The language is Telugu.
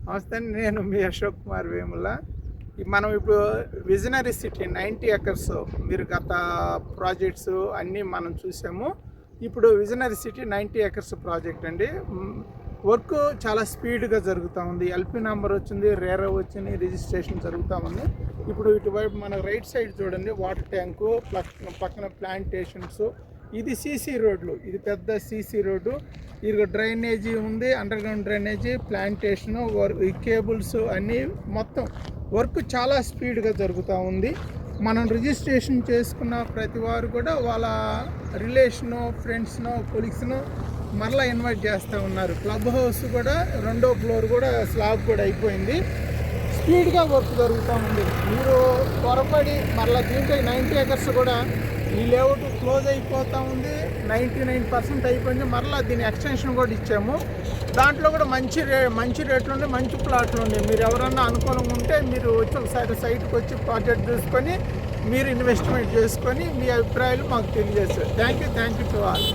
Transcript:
నమస్తే అండి. నేను మీ అశోక్ కుమార్ వేముల. మనం ఇప్పుడు విజనరీ సిటీ 90 ఎకర్స్ మీరు గత ప్రాజెక్ట్స్ అన్నీ మనం చూసాము. ఇప్పుడు విజనరీ సిటీ 90 ఎకర్స్ ప్రాజెక్ట్ అండి. వర్క్ చాలా స్పీడ్గా జరుగుతూ ఉంది. ఎల్పి నెంబర్ వచ్చింది, రేరా వచ్చింది, రిజిస్ట్రేషన్ జరుగుతూ ఉంది. ఇప్పుడు ఇటువైపు మన రైట్ సైడ్ చూడండి, వాటర్ ట్యాంకు పక్కన ప్లాంటేషన్స్. ఇది సీసీ రోడ్లు, ఇది పెద్ద సీసీ రోడ్డు. ఇది డ్రైనేజీ ఉంది, అండర్ గ్రౌండ్ డ్రైనేజీ, ప్లాంటేషను, ఈ కేబుల్స్ అన్నీ మొత్తం వర్క్ చాలా స్పీడ్గా జరుగుతూ ఉంది. మనం రిజిస్ట్రేషన్ చేసుకున్న ప్రతి వారు కూడా వాళ్ళ రిలేషను, ఫ్రెండ్స్ను, కొలీగ్స్ను మరలా ఇన్వైట్ చేస్తూ ఉన్నారు. క్లబ్ హౌస్ కూడా 2వ ఫ్లోర్ కూడా స్లాబ్ కూడా అయిపోయింది. స్పీడ్గా వర్క్ జరుగుతూ ఉంది. మీరు త్వరపడి మరలా దీంట్లో 90 ఎకర్స్ కూడా ఈ లేఅవుట్ క్లోజ్ అయిపోతూ ఉంది. 99% అయిపోయింది. మరలా దీని ఎక్స్టెన్షన్ కూడా ఇచ్చాము. దాంట్లో కూడా మంచి రేట్లు ఉండే, మంచి ప్లాట్లు ఉండే. మీరు ఎవరన్నా అనుకూలంగా ఉంటే మీరు వచ్చి ఒకసారి సైట్కి వచ్చి ప్రాజెక్ట్ చూసుకొని మీరు ఇన్వెస్ట్మెంట్ చేసుకొని మీ అభిప్రాయాలు మాకు తెలియజేస్తారు. Thank you to all.